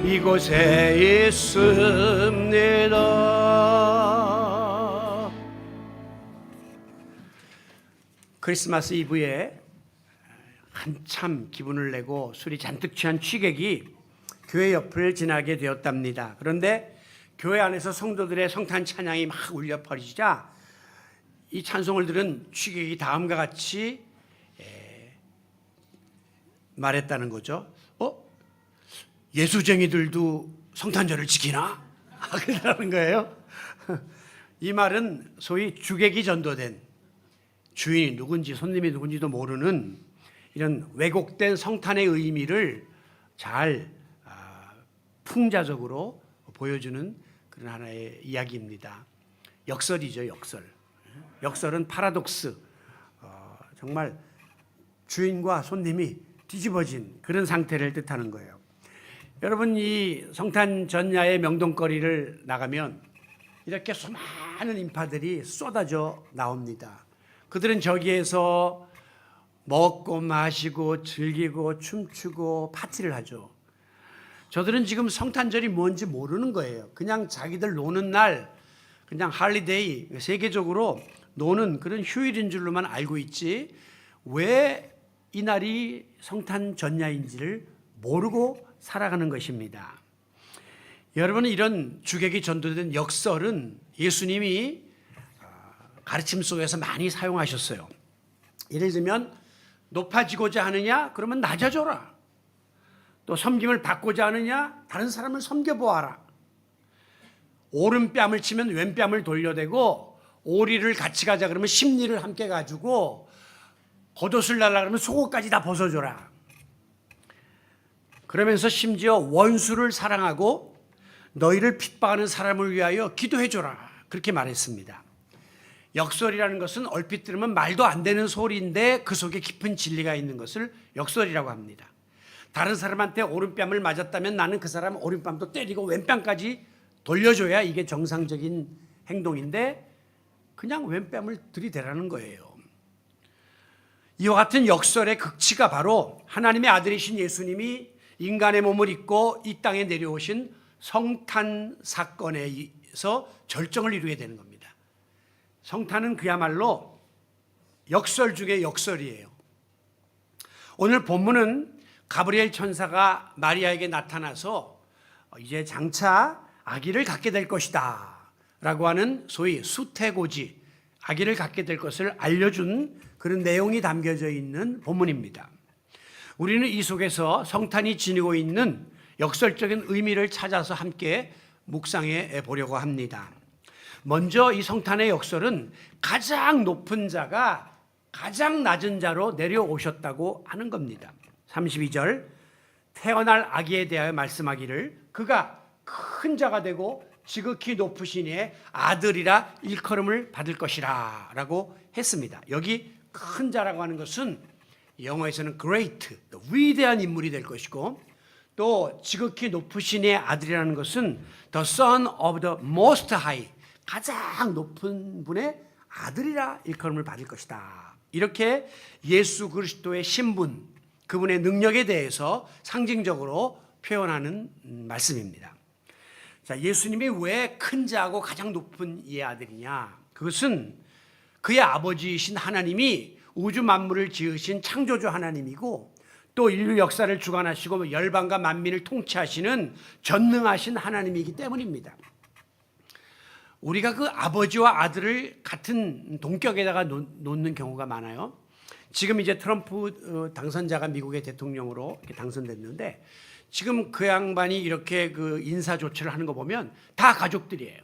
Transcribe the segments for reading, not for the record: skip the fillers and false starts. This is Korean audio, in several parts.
이곳에 있습니다. 크리스마스 이브에 한참 기분을 내고 술이 잔뜩 취한 취객이 교회 옆을 지나게 되었답니다. 그런데 교회 안에서 성도들의 성탄 찬양이 막 울려 퍼지자 이 찬송을 들은 취객이 다음과 같이 말했다는 거죠. 예수쟁이들도 성탄절을 지키나? 그러는 거예요. 이 말은 소위 주객이 전도된, 주인이 누군지 손님이 누군지도 모르는 이런 왜곡된 성탄의 의미를 잘 풍자적으로 보여주는 그런 하나의 이야기입니다. 역설이죠, 역설. 역설은 파라독스, 정말 주인과 손님이 뒤집어진 그런 상태를 뜻하는 거예요. 여러분, 이 성탄 전야의 명동거리를 나가면 이렇게 수많은 인파들이 쏟아져 나옵니다. 그들은 저기에서 먹고 마시고 즐기고 춤추고 파티를 하죠. 저들은 지금 성탄절이 뭔지 모르는 거예요. 그냥 자기들 노는 날, 그냥 할리데이, 세계적으로 노는 그런 휴일인 줄로만 알고 있지 왜 이 날이 성탄 전야인지를 모르고 살아가는 것입니다. 여러분, 이런 주객이 전도된 역설은 예수님이 가르침 속에서 많이 사용하셨어요. 예를 들면 높아지고자 하느냐? 그러면 낮아져라. 또 섬김을 받고자 하느냐? 다른 사람을 섬겨보아라. 오른뺨을 치면 왼뺨을 돌려대고 오리를 같이 가자 그러면 십리를 함께 가지고 겉옷을 달라 그러면 속옷까지 다 벗어줘라. 그러면서 심지어 원수를 사랑하고 너희를 핍박하는 사람을 위하여 기도해줘라. 그렇게 말했습니다. 역설이라는 것은 얼핏 들으면 말도 안 되는 소리인데 그 속에 깊은 진리가 있는 것을 역설이라고 합니다. 다른 사람한테 오른뺨을 맞았다면 나는 그 사람 오른뺨도 때리고 왼뺨까지 돌려줘야 이게 정상적인 행동인데 그냥 왼뺨을 들이대라는 거예요. 이와 같은 역설의 극치가 바로 하나님의 아들이신 예수님이 인간의 몸을 입고 이 땅에 내려오신 성탄 사건에서 절정을 이루게 되는 겁니다. 성탄은 그야말로 역설 중에 역설이에요. 오늘 본문은 가브리엘 천사가 마리아에게 나타나서 이제 장차 아기를 갖게 될 것이다 라고 하는 소위 수태고지, 아기를 갖게 될 것을 알려준 그런 내용이 담겨져 있는 본문입니다. 우리는 이 속에서 성탄이 지니고 있는 역설적인 의미를 찾아서 함께 묵상해 보려고 합니다. 먼저 이 성탄의 역설은 가장 높은 자가 가장 낮은 자로 내려오셨다고 하는 겁니다. 32절, 태어날 아기에 대하여 말씀하기를 그가 큰 자가 되고 지극히 높으신 이의 아들이라 일컬음을 받을 것이라 라고 했습니다. 여기 큰 자라고 하는 것은 영어에서는 great, 위대한 인물이 될 것이고 또 지극히 높으신 이의 아들이라는 것은 the son of the most high, 가장 높은 분의 아들이라 일컬음을 받을 것이다. 이렇게 예수 그리스도의 신분, 그분의 능력에 대해서 상징적으로 표현하는 말씀입니다. 자, 예수님이 왜 큰 자하고 가장 높은 이의 아들이냐? 그것은 그의 아버지이신 하나님이 우주 만물을 지으신 창조주 하나님이고 또 인류 역사를 주관하시고 열방과 만민을 통치하시는 전능하신 하나님이기 때문입니다. 우리가 그 아버지와 아들을 같은 동격에다가 놓는 경우가 많아요. 지금 이제 트럼프 당선자가 미국의 대통령으로 당선됐는데 지금 그 양반이 이렇게 그 인사 조치를 하는 거 보면 다 가족들이에요.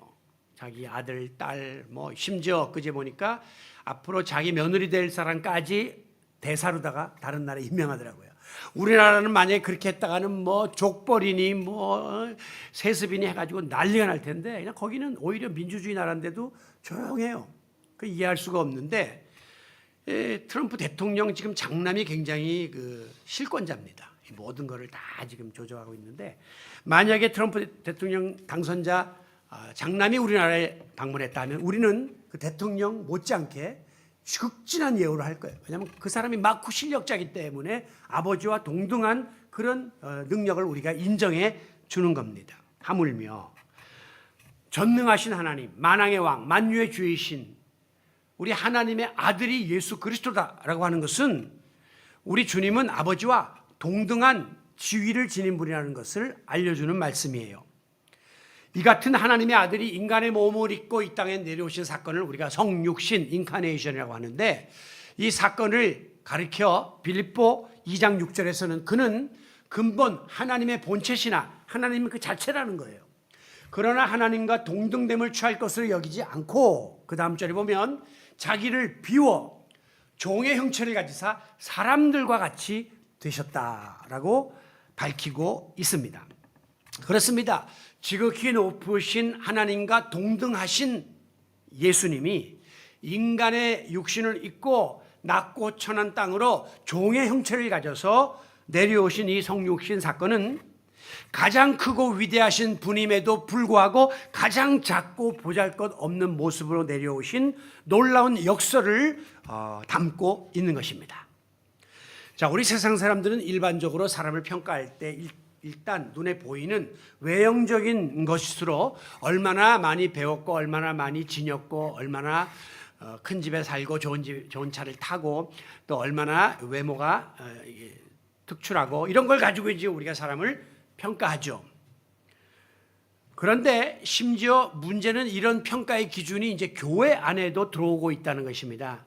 자기 아들, 딸, 뭐 심지어 그제 보니까 앞으로 자기 며느리 될 사람까지 대사로다가 다른 나라에 임명하더라고요. 우리나라는 만약에 그렇게 했다가는 뭐 족벌이니 뭐 세습이니 해가지고 난리가 날 텐데 그냥 거기는 오히려 민주주의 나라인데도 조용해요. 그 이해할 수가 없는데 트럼프 대통령 지금 장남이 굉장히 그 실권자입니다. 모든 거를 다 지금 조정하고 있는데 만약에 트럼프 대통령 당선자 장남이 우리나라에 방문했다면 우리는 그 대통령 못지않게 극진한 예우를 할 거예요. 왜냐하면 그 사람이 막후 실력자이기 때문에 아버지와 동등한 그런 능력을 우리가 인정해 주는 겁니다. 하물며 전능하신 하나님, 만왕의 왕, 만유의 주이신 우리 하나님의 아들이 예수 그리스도다라고 하는 것은 우리 주님은 아버지와 동등한 지위를 지닌 분이라는 것을 알려주는 말씀이에요. 이 같은 하나님의 아들이 인간의 몸을 입고 이 땅에 내려오신 사건을 우리가 성육신, 인카네이션이라고 하는데, 이 사건을 가리켜 빌립보 2장 6절에서는 그는 근본 하나님의 본체시나 하나님 그 자체라는 거예요. 그러나 하나님과 동등됨을 취할 것으로 여기지 않고, 그 다음 절에 보면 자기를 비워 종의 형체를 가지사 사람들과 같이 되셨다라고 밝히고 있습니다. 그렇습니다. 지극히 높으신 하나님과 동등하신 예수님이 인간의 육신을 입고 낮고 천한 땅으로 종의 형체를 가져서 내려오신 이 성육신 사건은 가장 크고 위대하신 분임에도 불구하고 가장 작고 보잘것없는 모습으로 내려오신 놀라운 역사를 담고 있는 것입니다. 자, 우리 세상 사람들은 일반적으로 사람을 평가할 때 일단 눈에 보이는 외형적인 것으로 얼마나 많이 배웠고 얼마나 많이 지녔고 얼마나 큰 집에 살고 좋은 차를 타고 또 얼마나 외모가 특출하고 이런 걸 가지고 이제 우리가 사람을 평가하죠. 그런데 심지어 문제는 이런 평가의 기준이 이제 교회 안에도 들어오고 있다는 것입니다.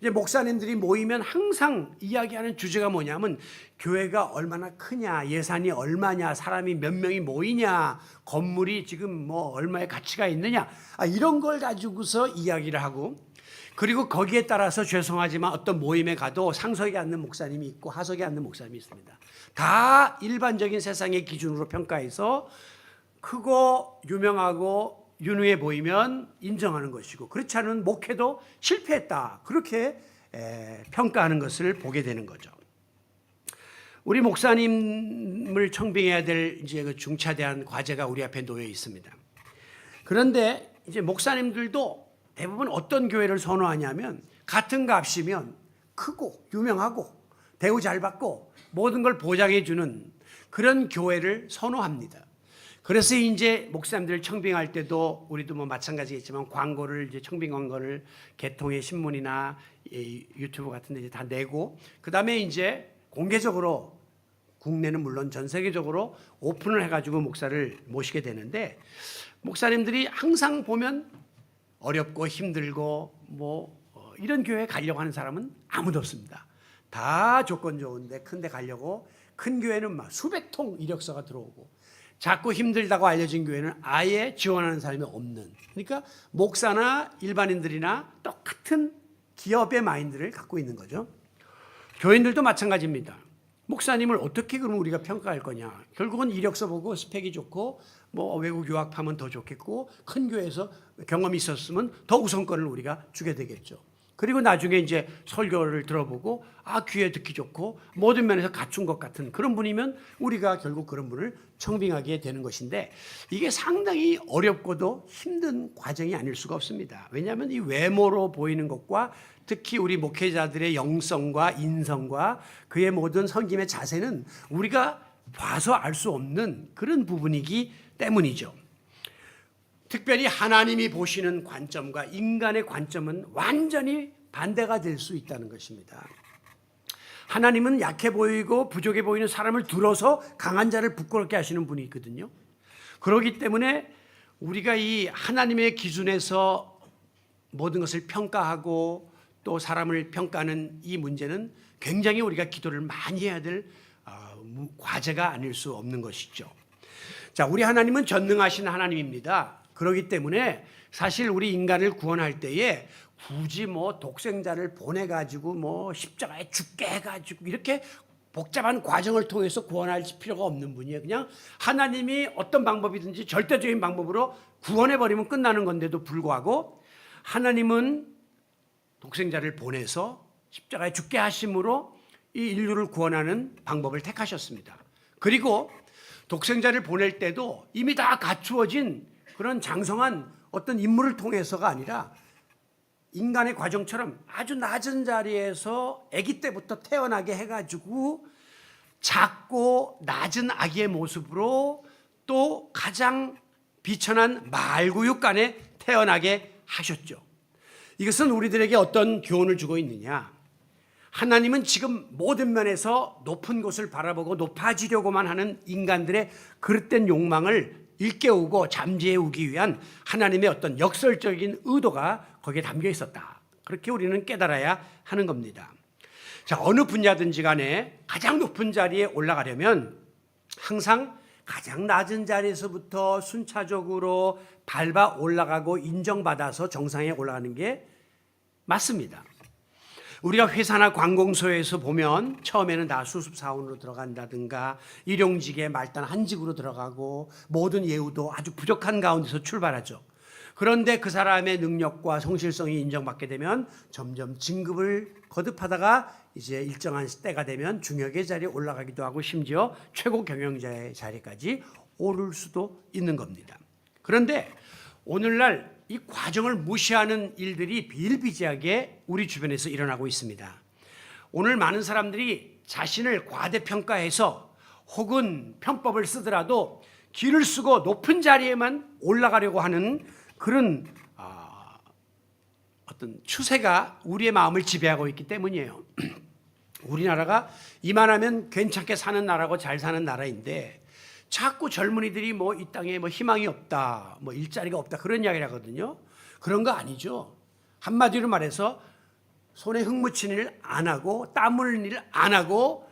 이제 목사님들이 모이면 항상 이야기하는 주제가 뭐냐면 교회가 얼마나 크냐, 예산이 얼마냐, 사람이 몇 명이 모이냐, 건물이 지금 뭐 얼마의 가치가 있느냐, 이런 걸 가지고서 이야기를 하고, 그리고 거기에 따라서 죄송하지만 어떤 모임에 가도 상석에 앉는 목사님이 있고 하석에 앉는 목사님이 있습니다. 다 일반적인 세상의 기준으로 평가해서 크고 유명하고 윤후해 보이면 인정하는 것이고, 그렇지 않은 목회도 실패했다, 그렇게 평가하는 것을 보게 되는 거죠. 우리 목사님을 청빙해야 될 이제 그 중차대한 과제가 우리 앞에 놓여 있습니다. 그런데 이제 목사님들도 대부분 어떤 교회를 선호하냐면 같은 값이면 크고 유명하고 대우 잘 받고 모든 걸 보장해 주는 그런 교회를 선호합니다. 그래서 이제 목사님들을 청빙할 때도 우리도 뭐 마찬가지겠지만 광고를 이제 청빙 광고를 개통의 신문이나 유튜브 같은 데 이제 다 내고, 그다음에 이제 공개적으로 국내는 물론 전 세계적으로 오픈을 해 가지고 목사를 모시게 되는데, 목사님들이 항상 보면 어렵고 힘들고 뭐 이런 교회에 가려고 하는 사람은 아무도 없습니다. 다 조건 좋은데 큰 데 가려고, 큰 교회는 막 수백 통 이력서가 들어오고, 작고 힘들다고 알려진 교회는 아예 지원하는 사람이 없는, 그러니까 목사나 일반인들이나 똑같은 기업의 마인드를 갖고 있는 거죠. 교인들도 마찬가지입니다. 목사님을 어떻게 그러면 우리가 평가할 거냐. 결국은 이력서 보고 스펙이 좋고 뭐 외국 유학하면 더 좋겠고 큰 교회에서 경험이 있었으면 더 우선권을 우리가 주게 되겠죠. 그리고 나중에 이제 설교를 들어보고 귀에 듣기 좋고 모든 면에서 갖춘 것 같은 그런 분이면 우리가 결국 그런 분을 청빙하게 되는 것인데, 이게 상당히 어렵고도 힘든 과정이 아닐 수가 없습니다. 왜냐하면 이 외모로 보이는 것과 특히 우리 목회자들의 영성과 인성과 그의 모든 섬김의 자세는 우리가 봐서 알 수 없는 그런 부분이기 때문이죠. 특별히 하나님이 보시는 관점과 인간의 관점은 완전히 반대가 될 수 있다는 것입니다. 하나님은 약해 보이고 부족해 보이는 사람을 들어서 강한 자를 부끄럽게 하시는 분이 있거든요. 그렇기 때문에 우리가 이 하나님의 기준에서 모든 것을 평가하고 또 사람을 평가하는 이 문제는 굉장히 우리가 기도를 많이 해야 될 과제가 아닐 수 없는 것이죠. 자, 우리 하나님은 전능하신 하나님입니다. 그렇기 때문에 사실 우리 인간을 구원할 때에 굳이 뭐 독생자를 보내가지고 뭐 십자가에 죽게 해가지고 이렇게 복잡한 과정을 통해서 구원할 필요가 없는 분이에요. 그냥 하나님이 어떤 방법이든지 절대적인 방법으로 구원해버리면 끝나는 건데도 불구하고 하나님은 독생자를 보내서 십자가에 죽게 하심으로 이 인류를 구원하는 방법을 택하셨습니다. 그리고 독생자를 보낼 때도 이미 다 갖추어진 그런 장성한 어떤 인물을 통해서가 아니라 인간의 과정처럼 아주 낮은 자리에서 아기 때부터 태어나게 해가지고 작고 낮은 아기의 모습으로 또 가장 비천한 말구육간에 태어나게 하셨죠. 이것은 우리들에게 어떤 교훈을 주고 있느냐? 하나님은 지금 모든 면에서 높은 곳을 바라보고 높아지려고만 하는 인간들의 그릇된 욕망을 일깨우고 잠재우기 위한 하나님의 어떤 역설적인 의도가 거기에 담겨 있었다. 그렇게 우리는 깨달아야 하는 겁니다. 자, 어느 분야든지 간에 가장 높은 자리에 올라가려면 항상 가장 낮은 자리에서부터 순차적으로 밟아 올라가고 인정받아서 정상에 올라가는 게 맞습니다. 우리가 회사나 관공서에서 보면 처음에는 다 수습사원으로 들어간다든가 일용직에 말단 한직으로 들어가고 모든 예우도 아주 부족한 가운데서 출발하죠. 그런데 그 사람의 능력과 성실성이 인정받게 되면 점점 진급을 거듭하다가 이제 일정한 때가 되면 중역의 자리에 올라가기도 하고 심지어 최고 경영자의 자리까지 오를 수도 있는 겁니다. 그런데 오늘날 이 과정을 무시하는 일들이 비일비재하게 우리 주변에서 일어나고 있습니다. 오늘 많은 사람들이 자신을 과대평가해서 혹은 편법을 쓰더라도 길을 쓰고 높은 자리에만 올라가려고 하는 그런 어떤 추세가 우리의 마음을 지배하고 있기 때문이에요. 우리나라가 이만하면 괜찮게 사는 나라고 잘 사는 나라인데 자꾸 젊은이들이 뭐 이 땅에 뭐 희망이 없다, 뭐 일자리가 없다 그런 이야기를 하거든요. 그런 거 아니죠. 한마디로 말해서 손에 흙 묻힌 일 안 하고 땀 흘린 일 안 하고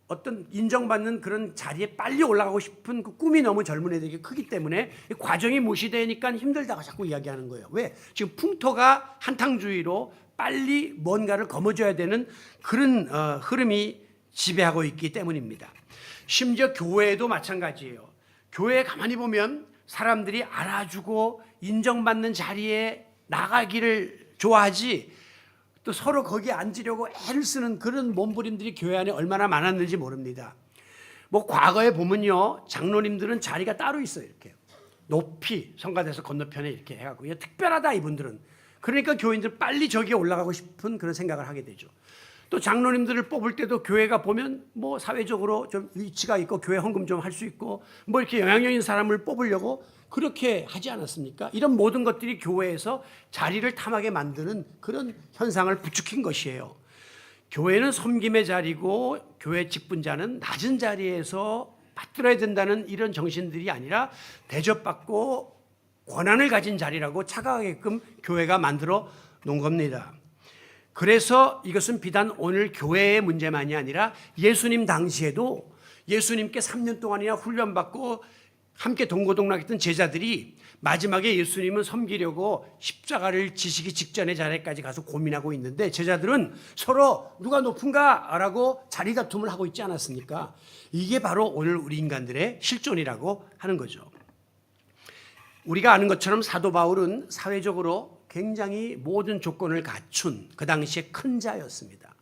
어떤 인정받는 그런 자리에 빨리 올라가고 싶은 그 꿈이 너무 젊은 애들에게 크기 때문에 과정이 무시되니까 힘들다고 자꾸 이야기하는 거예요. 왜? 지금 풍토가 한탕주의로 빨리 뭔가를 거머쥐어야 되는 그런 흐름이 지배하고 있기 때문입니다. 심지어 교회도 마찬가지예요. 교회에 가만히 보면 사람들이 알아주고 인정받는 자리에 나가기를 좋아하지 또 서로 거기에 앉으려고 애를 쓰는 그런 몸부림들이 교회 안에 얼마나 많았는지 모릅니다. 뭐 과거에 보면요, 장로님들은 자리가 따로 있어요. 이렇게 높이 성가대에서 건너편에 이렇게 해갖고 특별하다 이분들은. 그러니까 교인들 빨리 저기에 올라가고 싶은 그런 생각을 하게 되죠. 또 장로님들을 뽑을 때도 교회가 보면 뭐 사회적으로 좀 위치가 있고 교회 헌금 좀 할 수 있고 뭐 이렇게 영향력 있는 사람을 뽑으려고 그렇게 하지 않았습니까? 이런 모든 것들이 교회에서 자리를 탐하게 만드는 그런 현상을 부추긴 것이에요. 교회는 섬김의 자리고 교회 직분자는 낮은 자리에서 받들어야 된다는 이런 정신들이 아니라 대접받고 권한을 가진 자리라고 착각하게끔 교회가 만들어 놓은 겁니다. 그래서 이것은 비단 오늘 교회의 문제만이 아니라 예수님 당시에도 예수님께 3년 동안이나 훈련받고 함께 동고동락했던 제자들이 마지막에 예수님은 섬기려고 십자가를 지시기 직전의 자리까지 가서 고민하고 있는데 제자들은 서로 누가 높은가라고 자리 다툼을 하고 있지 않았습니까? 이게 바로 오늘 우리 인간들의 실존이라고 하는 거죠. 우리가 아는 것처럼 사도 바울은 사회적으로 굉장히 모든 조건을 갖춘 그 당시에 큰 자였습니다.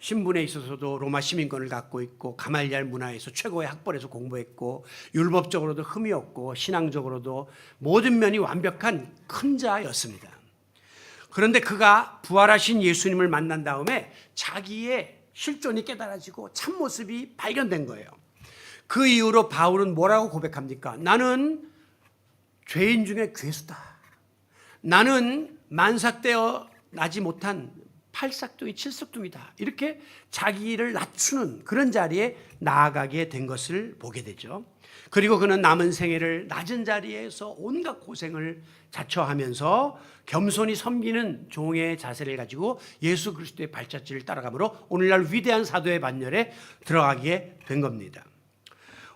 신분에 있어서도 로마 시민권을 갖고 있고 가말리알 문화에서 최고의 학벌에서 공부했고 율법적으로도 흠이 없고 신앙적으로도 모든 면이 완벽한 큰 자였습니다. 그런데 그가 부활하신 예수님을 만난 다음에 자기의 실존이 깨달아지고 참모습이 발견된 거예요. 그 이후로 바울은 뭐라고 고백합니까? 나는 죄인 중에 괴수다. 나는 만삭되어 나지 못한 팔삭둥이 칠삭둥이다. 이렇게 자기를 낮추는 그런 자리에 나아가게 된 것을 보게 되죠. 그리고 그는 남은 생애를 낮은 자리에서 온갖 고생을 자처하면서 겸손히 섬기는 종의 자세를 가지고 예수 그리스도의 발자취를 따라가므로 오늘날 위대한 사도의 반열에 들어가게 된 겁니다.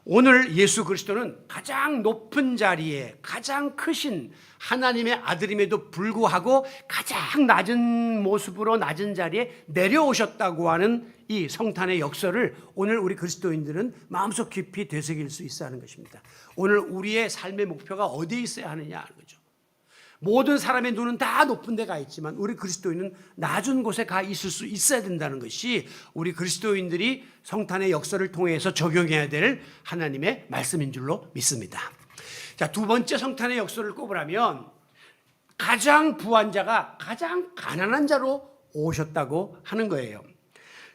오늘 예수 그리스도는 가장 높은 자리에 가장 크신 하나님의 아들임에도 불구하고 가장 낮은 모습으로 낮은 자리에 내려오셨다고 하는 이 성탄의 역설을 오늘 우리 그리스도인들은 마음속 깊이 되새길 수 있어야 하는 것입니다. 오늘 우리의 삶의 목표가 어디에 있어야 하느냐 하는 거죠. 모든 사람의 눈은 다 높은 데 가 있지만 우리 그리스도인은 낮은 곳에 가 있을 수 있어야 된다는 것이 우리 그리스도인들이 성탄의 역설을 통해서 적용해야 될 하나님의 말씀인 줄로 믿습니다. 자, 두 번째 성탄의 역설을 꼽으라면 가장 부한 자가 가장 가난한 자로 오셨다고 하는 거예요.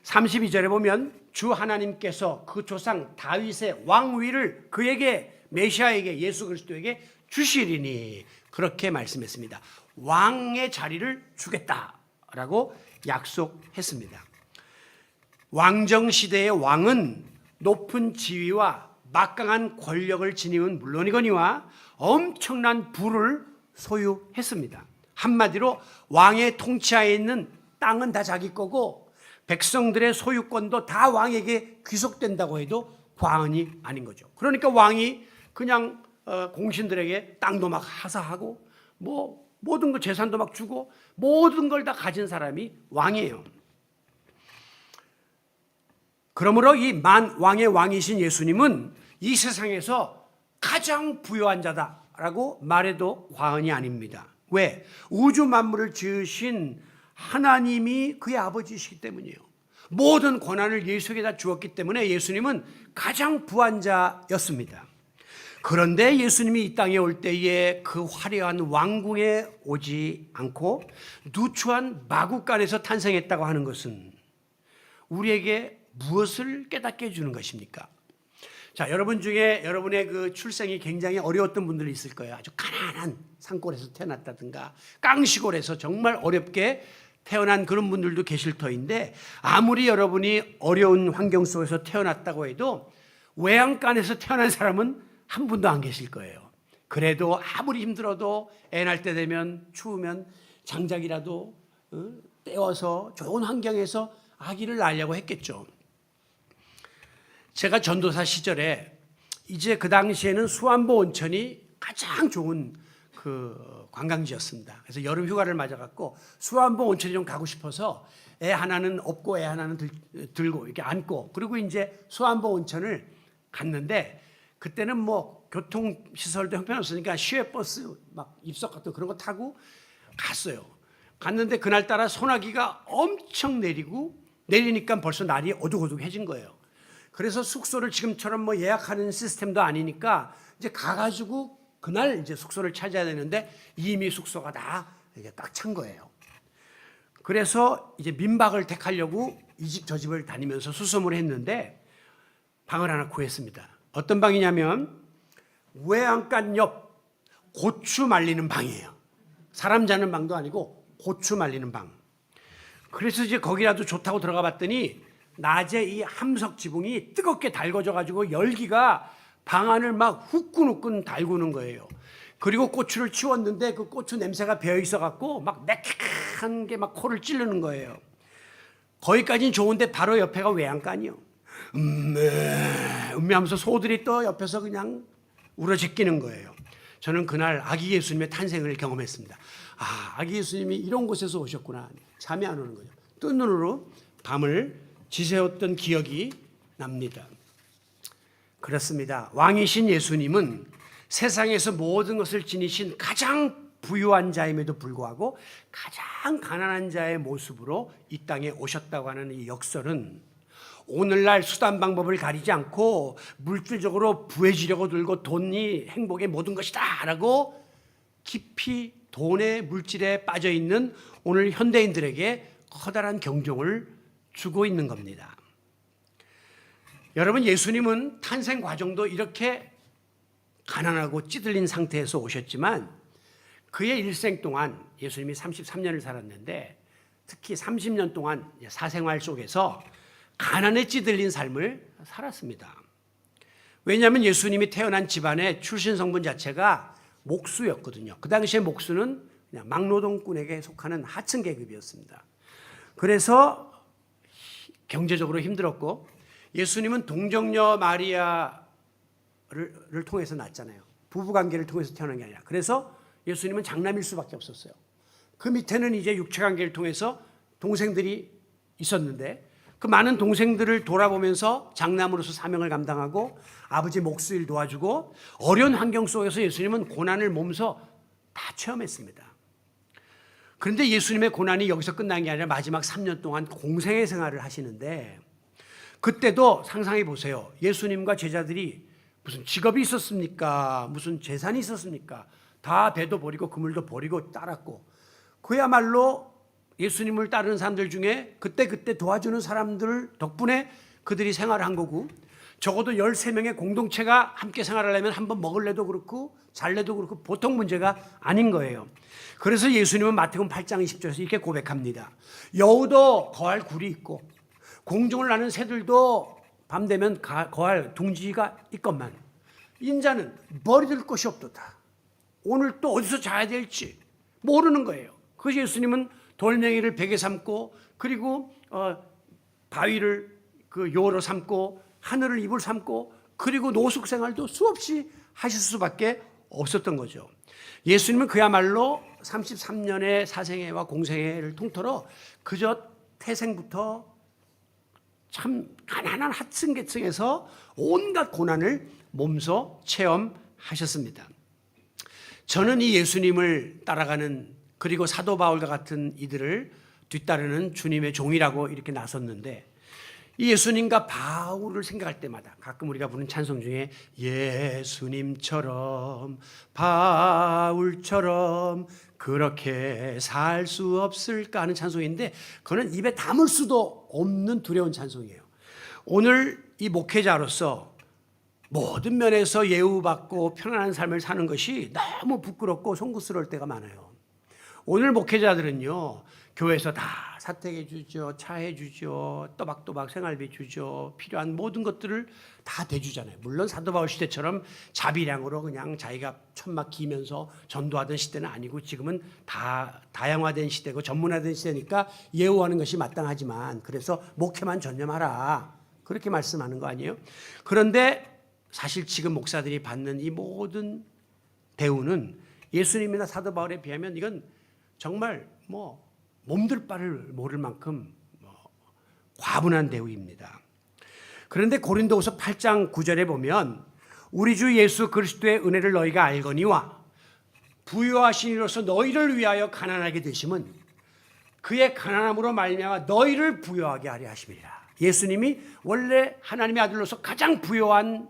32절에 보면 주 하나님께서 그 조상 다윗의 왕위를 그에게 메시아에게 예수 그리스도에게 주시리니 그렇게 말씀했습니다. 왕의 자리를 주겠다라고 약속했습니다. 왕정 시대의 왕은 높은 지위와 막강한 권력을 지니는 물론이거니와 엄청난 부를 소유했습니다. 한마디로 왕의 통치하에 있는 땅은 다 자기 거고 백성들의 소유권도 다 왕에게 귀속된다고 해도 과언이 아닌 거죠. 그러니까 왕이 그냥 공신들에게 땅도 막 하사하고 뭐 모든 거 재산도 막 주고 모든 걸 다 가진 사람이 왕이에요. 그러므로 이 왕의 왕이신 예수님은 이 세상에서 가장 부유한 자다라고 말해도 과언이 아닙니다. 왜? 우주 만물을 지으신 하나님이 그의 아버지이시기 때문이에요. 모든 권한을 예수에게 다 주었기 때문에 예수님은 가장 부한 자였습니다. 그런데 예수님이 이 땅에 올 때에 그 화려한 왕궁에 오지 않고 누추한 마구간에서 탄생했다고 하는 것은 우리에게 무엇을 깨닫게 해주는 것입니까? 자, 여러분 중에 여러분의 그 출생이 굉장히 어려웠던 분들이 있을 거예요. 아주 가난한 산골에서 태어났다든가 깡시골에서 정말 어렵게 태어난 그런 분들도 계실 터인데 아무리 여러분이 어려운 환경 속에서 태어났다고 해도 외양간에서 태어난 사람은 한 분도 안 계실 거예요. 그래도 아무리 힘들어도 애 낳을 때 되면 추우면 장작이라도 떼어서 좋은 환경에서 아기를 낳으려고 했겠죠. 제가 전도사 시절에 이제 그 당시에는 수안보 온천이 가장 좋은 그 관광지였습니다. 그래서 여름 휴가를 맞아갖고 수안보 온천이 좀 가고 싶어서 애 하나는 업고 애 하나는 들고 이렇게 안고 그리고 이제 수안보 온천을 갔는데 그때는 뭐 교통시설도 형편없으니까 시외버스 막 입석 같은 그런 거 타고 갔어요. 갔는데 그날따라 소나기가 엄청 내리니까 벌써 날이 어둑어둑해진 거예요. 그래서 숙소를 지금처럼 뭐 예약하는 시스템도 아니니까 이제 가가지고 그날 이제 숙소를 찾아야 되는데 이미 숙소가 다 이게 꽉 찬 거예요. 그래서 이제 민박을 택하려고 이 집 저 집을 다니면서 수소문을 했는데 방을 하나 구했습니다. 어떤 방이냐면 외양간 옆 고추 말리는 방이에요. 사람 자는 방도 아니고 고추 말리는 방. 그래서 이제 거기라도 좋다고 들어가 봤더니 낮에 이 함석 지붕이 뜨겁게 달궈져 가지고 열기가 방 안을 막 후끈후끈 달구는 거예요. 그리고 고추를 치웠는데 그 고추 냄새가 배어 있어 갖고 막 매캐한 게 막 코를 찌르는 거예요. 거기까지는 좋은데 바로 옆에가 외양간이요. 하면서 소들이 또 옆에서 그냥 울어제끼는 거예요. 저는 그날 아기 예수님의 탄생을 경험했습니다. 아, 아기 예수님이 이런 곳에서 오셨구나. 잠이 안 오는 거죠. 뜬 눈으로 밤을 지새웠던 기억이 납니다. 그렇습니다. 왕이신 예수님은 세상에서 모든 것을 지니신 가장 부유한 자임에도 불구하고 가장 가난한 자의 모습으로 이 땅에 오셨다고 하는 이 역설은 오늘날 수단 방법을 가리지 않고 물질적으로 부해지려고 들고 돈이 행복의 모든 것이다 라고 깊이 돈의 물질에 빠져 있는 오늘 현대인들에게 커다란 경종을 주고 있는 겁니다. 여러분, 예수님은 탄생 과정도 이렇게 가난하고 찌들린 상태에서 오셨지만 그의 일생 동안 예수님이 33년을 살았는데 특히 30년 동안 사생활 속에서 가난에 찌들린 삶을 살았습니다. 왜냐하면 예수님이 태어난 집안의 출신 성분 자체가 목수였거든요. 그 당시에 목수는 그냥 막노동꾼에게 속하는 하층 계급이었습니다. 그래서 경제적으로 힘들었고 예수님은 동정녀 마리아를 통해서 낳았잖아요. 부부관계를 통해서 태어난 게 아니라. 그래서 예수님은 장남일 수밖에 없었어요. 그 밑에는 이제 육체관계를 통해서 동생들이 있었는데 그 많은 동생들을 돌아보면서 장남으로서 사명을 감당하고 아버지 목수일 도와주고 어려운 환경 속에서 예수님은 고난을 몸소 다 체험했습니다. 그런데 예수님의 고난이 여기서 끝난 게 아니라 마지막 3년 동안 공생의 생활을 하시는데 그때도 상상해 보세요. 예수님과 제자들이 무슨 직업이 있었습니까? 무슨 재산이 있었습니까? 다 배도 버리고 그물도 버리고 따랐고 그야말로 예수님을 따르는 사람들 중에 그때 도와주는 사람들 덕분에 그들이 생활한 거고, 적어도 13명의 공동체가 함께 생활하려면 한번 먹을래도 그렇고 잘래도 그렇고 보통 문제가 아닌 거예요. 그래서 예수님은 마태복음 8장 20절에서 이렇게 고백합니다. 여우도 거할 굴이 있고 공중을 나는 새들도 밤 되면 거할 둥지가 있건만 인자는 머리들 곳이 없도다. 오늘 또 어디서 자야 될지 모르는 거예요. 그래서 예수님은 돌멩이를 베개 삼고 그리고 바위를 그 요로 삼고 하늘을 이불 삼고 그리고 노숙 생활도 수없이 하실 수밖에 없었던 거죠. 예수님은 그야말로 33년의 사생애와 공생애를 통틀어 그저 태생부터 참 가난한 하층계층에서 온갖 고난을 몸소 체험하셨습니다. 저는 이 예수님을 따라가는 그리고 사도 바울과 같은 이들을 뒤따르는 주님의 종이라고 이렇게 나섰는데 이 예수님과 바울을 생각할 때마다 가끔 우리가 부르는 찬송 중에 예수님처럼 바울처럼 그렇게 살 수 없을까 하는 찬송인데 그거는 입에 담을 수도 없는 두려운 찬송이에요. 오늘 이 목회자로서 모든 면에서 예우받고 편안한 삶을 사는 것이 너무 부끄럽고 송구스러울 때가 많아요. 오늘 목회자들은요, 교회에서 다 사택해 주죠, 차해 주죠, 또박또박 생활비 주죠, 필요한 모든 것들을 다 대주잖아요. 물론 사도 바울 시대처럼 자비량으로 그냥 자기가 천막 기면서 전도하던 시대는 아니고 지금은 다 다양화된 시대고 전문화된 시대니까 예우하는 것이 마땅하지만 그래서 목회만 전념하라 그렇게 말씀하는 거 아니에요? 그런데 사실 지금 목사들이 받는 이 모든 대우는 예수님이나 사도 바울에 비하면 이건 정말 몸둘 바를 모를 만큼 과분한 대우입니다. 그런데 고린도후서 8장 9절에 보면 우리 주 예수 그리스도의 은혜를 너희가 알거니와 부요하신 이로서 너희를 위하여 가난하게 되심은 그의 가난함으로 말미암아 너희를 부요하게 하려 하심이라. 예수님이 원래 하나님의 아들로서 가장 부요한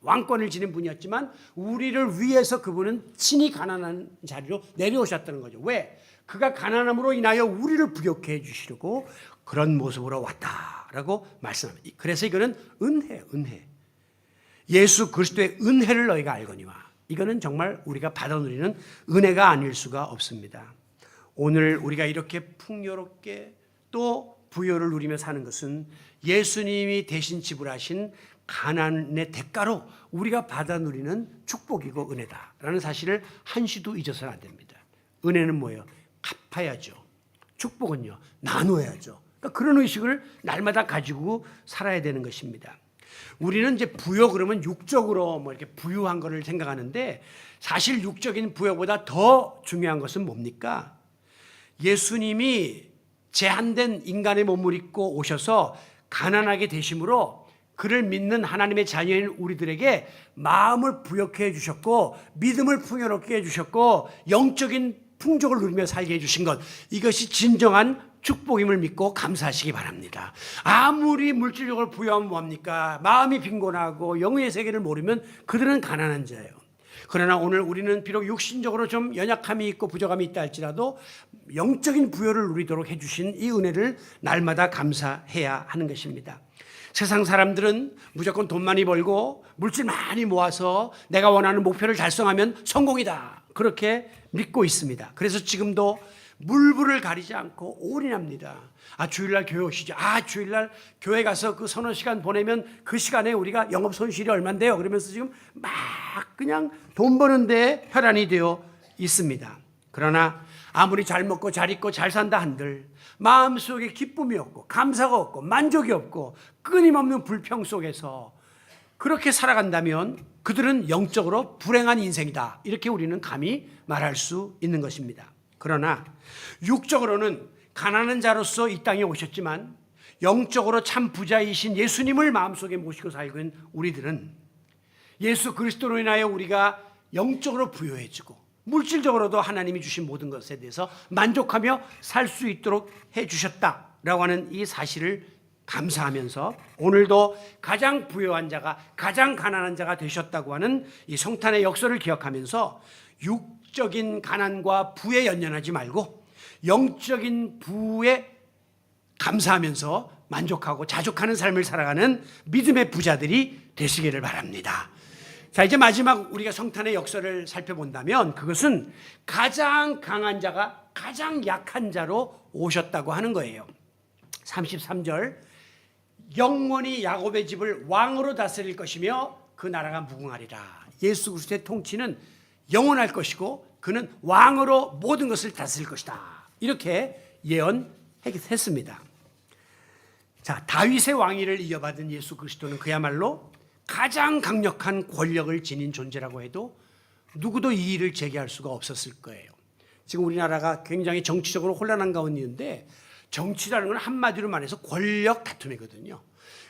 왕권을 지닌 분이었지만 우리를 위해서 그분은 친히 가난한 자리로 내려오셨다는 거죠. 왜? 그가 가난함으로 인하여 우리를 부욕해 해 주시려고 그런 모습으로 왔다라고 말씀합니다. 그래서 이거는 은혜. 예수 그리스도의 은혜를 너희가 알거니와 이거는 정말 우리가 받아 누리는 은혜가 아닐 수가 없습니다. 오늘 우리가 이렇게 풍요롭게 또 부요를 누리며 사는 것은 예수님이 대신 지불하신 가난의 대가로 우리가 받아 누리는 축복이고 은혜다라는 사실을 한시도 잊어서는 안 됩니다. 은혜는 뭐예요? 갚아야죠. 축복은요, 나눠야죠. 그러니까 그런 의식을 날마다 가지고 살아야 되는 것입니다. 우리는 이제 부여 그러면 육적으로 이렇게 부유한 것을 생각하는데 사실 육적인 부여보다 더 중요한 것은 뭡니까? 예수님이 제한된 인간의 몸을 입고 오셔서 가난하게 되심으로 그를 믿는 하나님의 자녀인 우리들에게 마음을 부욕해 해 주셨고 믿음을 풍요롭게 해 주셨고 영적인 풍족을 누리며 살게 해 주신 것, 이것이 진정한 축복임을 믿고 감사하시기 바랍니다. 아무리 물질적으로 부유하면 뭐합니까? 마음이 빈곤하고 영의 세계를 모르면 그들은 가난한 자예요. 그러나 오늘 우리는 비록 육신적으로 좀 연약함이 있고 부족함이 있다 할지라도 영적인 부여를 누리도록 해주신 이 은혜를 날마다 감사해야 하는 것입니다. 세상 사람들은 무조건 돈 많이 벌고 물질 많이 모아서 내가 원하는 목표를 달성하면 성공이다, 그렇게 믿고 있습니다. 그래서 지금도 물불을 가리지 않고 올인합니다. 주일날 교회 오시죠. 주일날 교회 가서 그 서너 시간 보내면 그 시간에 우리가 영업 손실이 얼만데요, 그러면서 지금 막 그냥 돈 버는 데에 혈안이 되어 있습니다. 그러나 아무리 잘 먹고 잘 입고 잘 산다 한들 마음속에 기쁨이 없고 감사가 없고 만족이 없고 끊임없는 불평 속에서 그렇게 살아간다면 그들은 영적으로 불행한 인생이다, 이렇게 우리는 감히 말할 수 있는 것입니다. 그러나 육적으로는 가난한 자로서 이 땅에 오셨지만 영적으로 참 부자이신 예수님을 마음속에 모시고 살고 있는 우리들은 예수 그리스도로 인하여 우리가 영적으로 부유해지고 물질적으로도 하나님이 주신 모든 것에 대해서 만족하며 살 수 있도록 해주셨다라고 하는 이 사실을 감사하면서 오늘도 가장 부유한 자가 가장 가난한 자가 되셨다고 하는 이 성탄의 역사를 기억하면서 육적인 가난과 부에 연연하지 말고 영적인 부에 감사하면서 만족하고 자족하는 삶을 살아가는 믿음의 부자들이 되시기를 바랍니다. 자, 이제 마지막 우리가 성탄의 역사를 살펴본다면 그것은 가장 강한 자가 가장 약한 자로 오셨다고 하는 거예요. 33절, 영원히 야곱의 집을 왕으로 다스릴 것이며 그 나라가 무궁하리라. 예수 그리스도의 통치는 영원할 것이고 그는 왕으로 모든 것을 다스릴 것이다. 이렇게 예언했습니다. 자, 다윗의 왕위를 이어받은 예수 그리스도는 그야말로 가장 강력한 권력을 지닌 존재라고 해도 누구도 이 일을 제기할 수가 없었을 거예요. 지금 우리나라가 굉장히 정치적으로 혼란한 가운데인데 정치라는 건 한마디로 말해서 권력 다툼이거든요.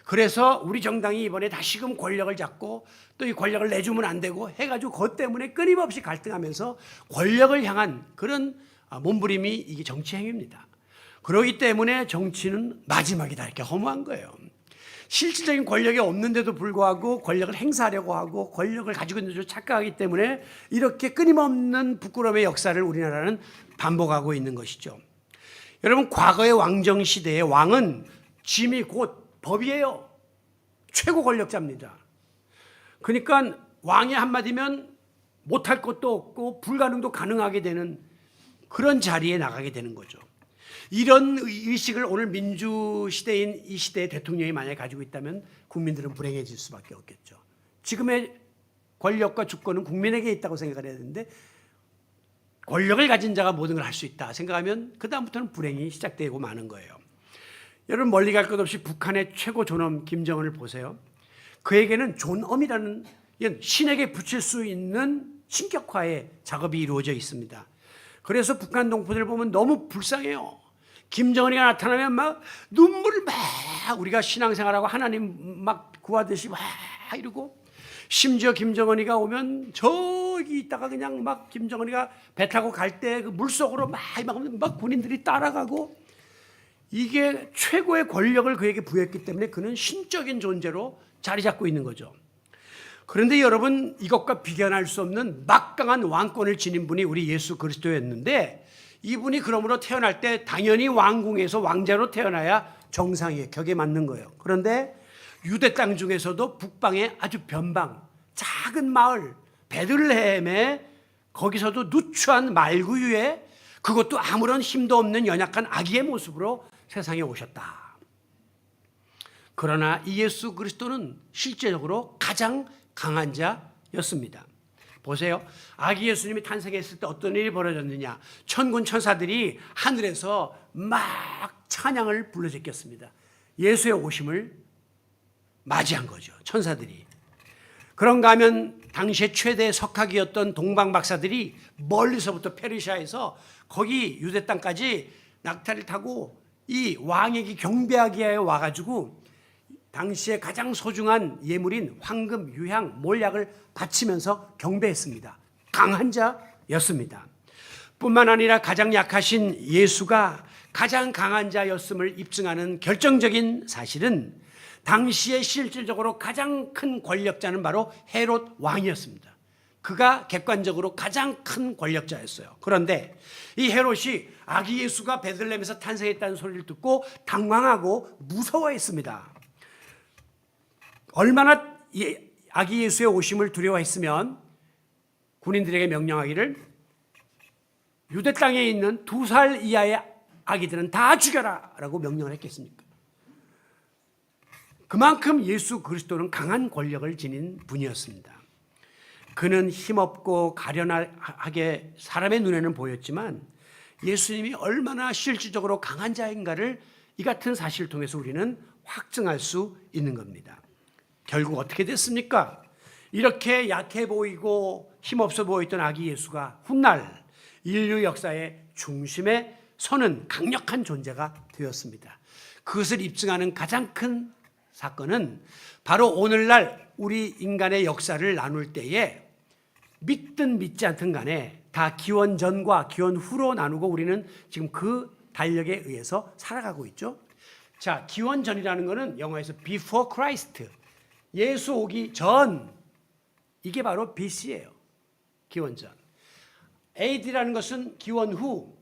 그래서 우리 정당이 이번에 다시금 권력을 잡고 또 이 권력을 내주면 안 되고 해가지고 그것 때문에 끊임없이 갈등하면서 권력을 향한 그런 몸부림이 이게 정치 행위입니다. 그렇기 때문에 정치는 마지막이다 이렇게 허무한 거예요. 실질적인 권력이 없는데도 불구하고 권력을 행사하려고 하고 권력을 가지고 있는 줄 착각하기 때문에 이렇게 끊임없는 부끄러움의 역사를 우리나라는 반복하고 있는 것이죠. 여러분, 과거의 왕정 시대의 왕은 짐이 곧 법이에요. 최고 권력자입니다. 그러니까 왕이 한마디면 못할 것도 없고 불가능도 가능하게 되는 그런 자리에 나가게 되는 거죠. 이런 의식을 오늘 민주시대인 이 시대의 대통령이 만약에 가지고 있다면 국민들은 불행해질 수밖에 없겠죠. 지금의 권력과 주권은 국민에게 있다고 생각을 해야 되는데 권력을 가진 자가 모든 걸 할 수 있다 생각하면 그다음부터는 불행이 시작되고 마는 거예요. 여러분, 멀리 갈 것 없이 북한의 최고 존엄 김정은을 보세요. 그에게는 존엄이라는 신에게 붙일 수 있는 신격화의 작업이 이루어져 있습니다. 그래서 북한 동포들 보면 너무 불쌍해요. 김정은이가 나타나면 막 눈물을 막 우리가 신앙생활하고 하나님 막 구하듯이 막 이러고, 심지어 김정은이가 오면 저기 있다가 그냥 막 김정은이가 배 타고 갈 때 그 물속으로 막 군인들이 따라가고, 이게 최고의 권력을 그에게 부여했기 때문에 그는 신적인 존재로 자리 잡고 있는 거죠. 그런데 여러분, 이것과 비견할 수 없는 막강한 왕권을 지닌 분이 우리 예수 그리스도였는데, 이분이 그러므로 태어날 때 당연히 왕궁에서 왕자로 태어나야 정상이에요. 격에 맞는 거예요. 그런데 유대 땅 중에서도 북방의 아주 변방, 작은 마을 베들레헴에 거기서도 누추한 말구유에, 그것도 아무런 힘도 없는 연약한 아기의 모습으로 세상에 오셨다. 그러나 이 예수 그리스도는 실제적으로 가장 강한 자였습니다. 보세요. 아기 예수님이 탄생했을 때 어떤 일이 벌어졌느냐. 천군 천사들이 하늘에서 막 찬양을 불러 제꼈습니다. 예수의 오심을 맞이한 거죠, 천사들이. 그런가 하면 당시에 최대 석학이었던 동방 박사들이 멀리서부터 페르시아에서 거기 유대 땅까지 낙타를 타고 이 왕에게 경배하기 위해 와가지고 당시에 가장 소중한 예물인 황금, 유향, 몰약을 바치면서 경배했습니다. 강한 자였습니다. 뿐만 아니라 가장 약하신 예수가 가장 강한 자였음을 입증하는 결정적인 사실은 당시에 실질적으로 가장 큰 권력자는 바로 헤롯 왕이었습니다. 그가 객관적으로 가장 큰 권력자였어요. 그런데 이 헤롯이 아기 예수가 베들레헴에서 탄생했다는 소리를 듣고 당황하고 무서워했습니다. 얼마나 아기 예수의 오심을 두려워했으면 군인들에게 명령하기를 유대 땅에 있는 2살 이하의 아기들은 다 죽여라 라고 명령을 했겠습니까? 그만큼 예수 그리스도는 강한 권력을 지닌 분이었습니다. 그는 힘없고 가련하게 사람의 눈에는 보였지만 예수님이 얼마나 실질적으로 강한 자인가를 이 같은 사실을 통해서 우리는 확증할 수 있는 겁니다. 결국 어떻게 됐습니까? 이렇게 약해 보이고 힘없어 보였던 아기 예수가 훗날 인류 역사의 중심에 서는 강력한 존재가 되었습니다. 그것을 입증하는 가장 큰 사건은 바로 오늘날 우리 인간의 역사를 나눌 때에 믿든 믿지 않든 간에 다 기원 전과 기원 후로 나누고 우리는 지금 그 달력에 의해서 살아가고 있죠. 자, 기원 전이라는 것은 영어에서 before Christ, 예수 오기 전, 이게 바로 BC예요. 기원 전. AD라는 것은 기원 후,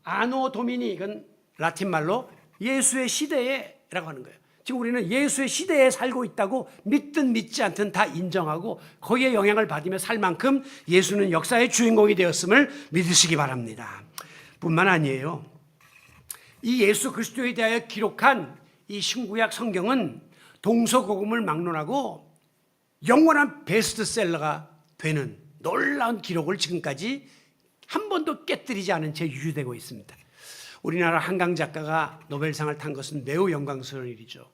아노 도미니, 이건 라틴 말로 예수의 시대에라고 하는 거예요. 지금 우리는 예수의 시대에 살고 있다고 믿든 믿지 않든 다 인정하고 거기에 영향을 받으며 살 만큼 예수는 역사의 주인공이 되었음을 믿으시기 바랍니다. 뿐만 아니에요. 이 예수 그리스도에 대하여 기록한 이 신구약 성경은 동서고금을 막론하고 영원한 베스트셀러가 되는 놀라운 기록을 지금까지 한 번도 깨뜨리지 않은 채 유지되고 있습니다. 우리나라 한강 작가가 노벨상을 탄 것은 매우 영광스러운 일이죠.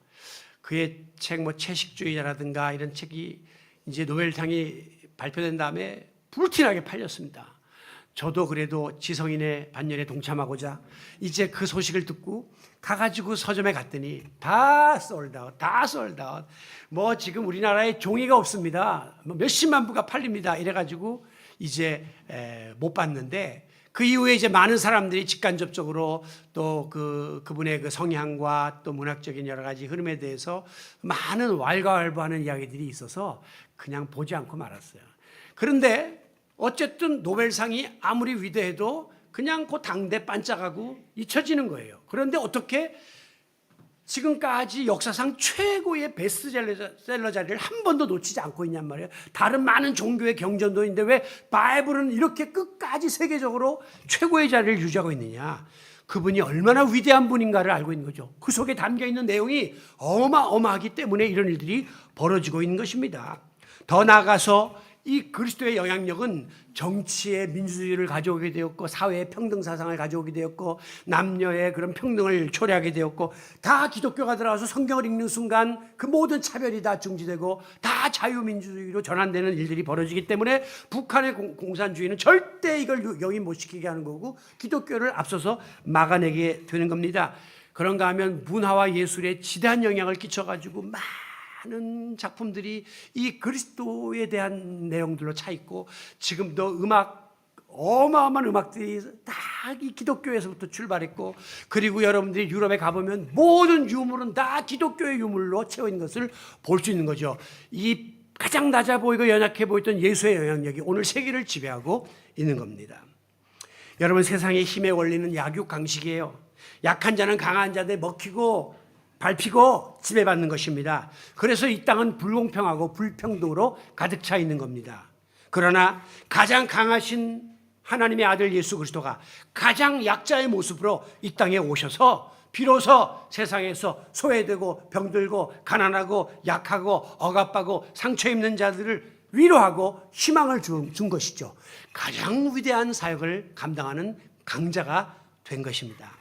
그의 책 채식주의자라든가 이런 책이 이제 노벨상이 발표된 다음에 불티나게 팔렸습니다. 저도 그래도 지성인의 반열에 동참하고자 이제 그 소식을 듣고 가가지고 서점에 갔더니 다 솔드아웃, 다 솔드아웃. 뭐 지금 우리나라에 종이가 없습니다. 몇십만 부가 팔립니다. 이래가지고 이제 못 봤는데 그 이후에 이제 많은 사람들이 직간접적으로 또 그분의 그 성향과 또 문학적인 여러 가지 흐름에 대해서 많은 왈가왈부하는 이야기들이 있어서 그냥 보지 않고 말았어요. 그런데 어쨌든 노벨상이 아무리 위대해도 그냥 그 당대 반짝하고 잊혀지는 거예요. 그런데 어떻게 지금까지 역사상 최고의 베스트셀러 자리를 한 번도 놓치지 않고 있냔 말이에요. 다른 많은 종교의 경전도 있는데 왜 바이블은 이렇게 끝까지 세계적으로 최고의 자리를 유지하고 있느냐. 그분이 얼마나 위대한 분인가를 알고 있는 거죠. 그 속에 담겨있는 내용이 어마어마하기 때문에 이런 일들이 벌어지고 있는 것입니다. 더 나아가서 이 그리스도의 영향력은 정치의 민주주의를 가져오게 되었고 사회의 평등 사상을 가져오게 되었고 남녀의 그런 평등을 초래하게 되었고 다 기독교가 들어가서 성경을 읽는 순간 그 모든 차별이 다 중지되고 다 자유민주주의로 전환되는 일들이 벌어지기 때문에 북한의 공산주의는 절대 이걸 용인 못 시키게 하는 거고 기독교를 앞서서 막아내게 되는 겁니다. 그런가 하면 문화와 예술에 지대한 영향을 끼쳐가지고 많은 작품들이 이 그리스도에 대한 내용들로 차 있고 지금도 어마어마한 음악들이 다 이 기독교에서부터 출발했고 그리고 여러분들이 유럽에 가보면 모든 유물은 다 기독교의 유물로 채워 있는 것을 볼 수 있는 거죠. 이 가장 낮아 보이고 연약해 보였던 예수의 영향력이 오늘 세계를 지배하고 있는 겁니다. 여러분 세상의 힘의 원리는 약육강식이에요. 약한 자는 강한 자들에 먹히고 밟히고 지배받는 것입니다. 그래서 이 땅은 불공평하고 불평등으로 가득 차 있는 겁니다. 그러나 가장 강하신 하나님의 아들 예수 그리스도가 가장 약자의 모습으로 이 땅에 오셔서 비로소 세상에서 소외되고 병들고 가난하고 약하고 억압하고 상처 입는 자들을 위로하고 희망을 준 것이죠. 가장 위대한 사역을 감당하는 강자가 된 것입니다.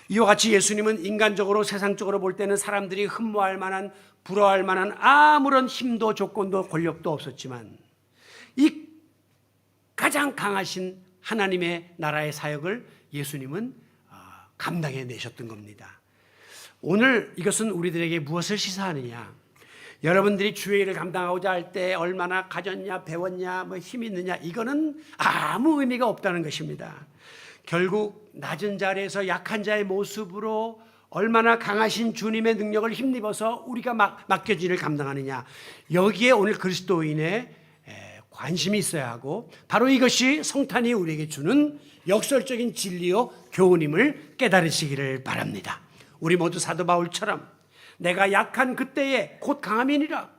이와 같이 예수님은 인간적으로 세상적으로 볼 때는 사람들이 흠모할 만한 부러워할 만한 아무런 힘도 조건도 권력도 없었지만 이 가장 강하신 하나님의 나라의 사역을 예수님은 감당해 내셨던 겁니다. 오늘 이것은 우리들에게 무엇을 시사하느냐. 여러분들이 주의 일을 감당하고자 할 때 얼마나 가졌냐 배웠냐 뭐 힘이 있느냐 이거는 아무 의미가 없다는 것입니다. 결국 낮은 자리에서 약한 자의 모습으로 얼마나 강하신 주님의 능력을 힘입어서 우리가 맡겨진 일을 감당하느냐. 여기에 오늘 그리스도인의 관심이 있어야 하고 바로 이것이 성탄이 우리에게 주는 역설적인 진리요 교훈임을 깨달으시기를 바랍니다. 우리 모두 사도 바울처럼 내가 약한 그때에 곧 강함이니라.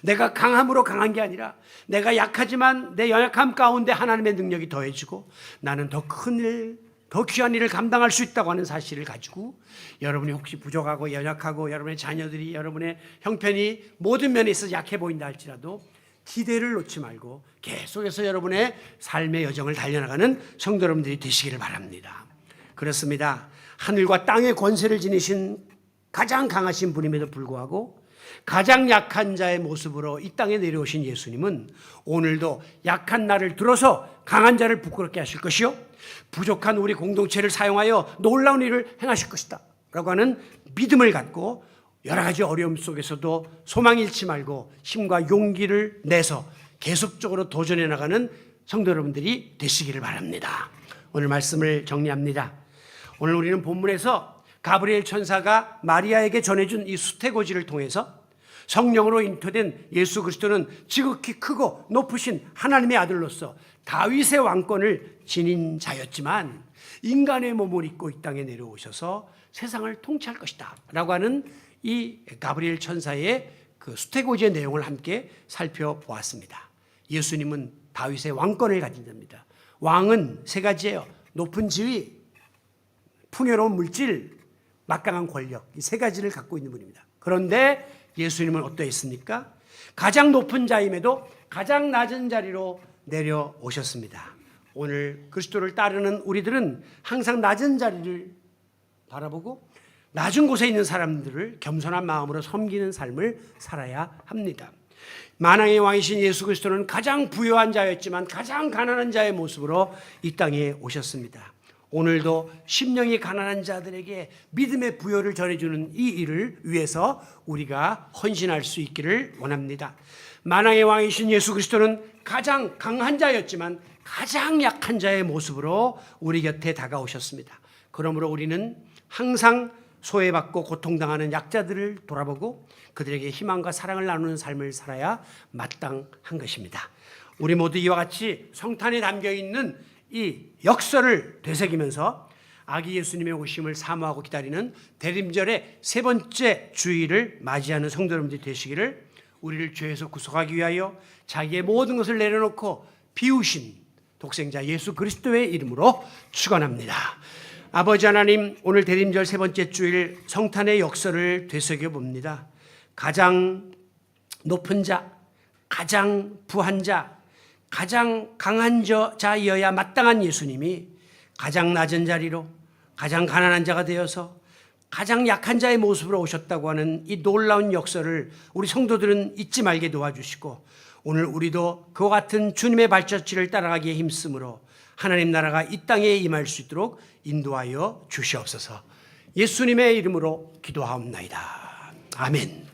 내가 강함으로 강한 게 아니라 내가 약하지만 내 연약함 가운데 하나님의 능력이 더해지고 나는 더 큰 일, 더 귀한 일을 감당할 수 있다고 하는 사실을 가지고 여러분이 혹시 부족하고 연약하고 여러분의 자녀들이 여러분의 형편이 모든 면에 있어서 약해 보인다 할지라도 기대를 놓지 말고 계속해서 여러분의 삶의 여정을 달려나가는 성도 여러분들이 되시기를 바랍니다. 그렇습니다. 하늘과 땅의 권세를 지니신 가장 강하신 분임에도 불구하고 가장 약한 자의 모습으로 이 땅에 내려오신 예수님은 오늘도 약한 나를 들어서 강한 자를 부끄럽게 하실 것이요 부족한 우리 공동체를 사용하여 놀라운 일을 행하실 것이다 라고 하는 믿음을 갖고 여러 가지 어려움 속에서도 소망 잃지 말고 힘과 용기를 내서 계속적으로 도전해 나가는 성도 여러분들이 되시기를 바랍니다. 오늘 말씀을 정리합니다. 오늘 우리는 본문에서 가브리엘 천사가 마리아에게 전해준 이 수태고지를 통해서 성령으로 잉태된 예수 그리스도는 지극히 크고 높으신 하나님의 아들로서 다윗의 왕권을 지닌 자였지만 인간의 몸을 입고 이 땅에 내려오셔서 세상을 통치할 것이다 라고 하는 이 가브리엘 천사의 그 수태고지의 내용을 함께 살펴보았습니다. 예수님은 다윗의 왕권을 가진 자입니다. 왕은 세 가지예요. 높은 지위, 풍요로운 물질, 막강한 권력, 이 세 가지를 갖고 있는 분입니다. 그런데 예수님은 어떠했습니까? 가장 높은 자임에도 가장 낮은 자리로 내려오셨습니다. 오늘 그리스도를 따르는 우리들은 항상 낮은 자리를 바라보고 낮은 곳에 있는 사람들을 겸손한 마음으로 섬기는 삶을 살아야 합니다. 만왕의 왕이신 예수 그리스도는 가장 부유한 자였지만 가장 가난한 자의 모습으로 이 땅에 오셨습니다. 오늘도 심령이 가난한 자들에게 믿음의 부여를 전해주는 이 일을 위해서 우리가 헌신할 수 있기를 원합니다. 만왕의 왕이신 예수 그리스도는 가장 강한 자였지만 가장 약한 자의 모습으로 우리 곁에 다가오셨습니다. 그러므로 우리는 항상 소외받고 고통당하는 약자들을 돌아보고 그들에게 희망과 사랑을 나누는 삶을 살아야 마땅한 것입니다. 우리 모두 이와 같이 성탄에 담겨있는 이 역설을 되새기면서 아기 예수님의 오심을 사모하고 기다리는 대림절의 세 번째 주일을 맞이하는 성도 여러분들이 되시기를, 우리를 죄에서 구속하기 위하여 자기의 모든 것을 내려놓고 비우신 독생자 예수 그리스도의 이름으로 축원합니다. 아버지 하나님, 오늘 대림절 세 번째 주일 성탄의 역설을 되새겨 봅니다. 가장 높은 자, 가장 부한 자, 가장 강한 자이어야 마땅한 예수님이 가장 낮은 자리로 가장 가난한 자가 되어서 가장 약한 자의 모습으로 오셨다고 하는 이 놀라운 역설을 우리 성도들은 잊지 말게 도와주시고, 오늘 우리도 그와 같은 주님의 발자취를 따라가기에 힘쓰므로 하나님 나라가 이 땅에 임할 수 있도록 인도하여 주시옵소서. 예수님의 이름으로 기도하옵나이다. 아멘.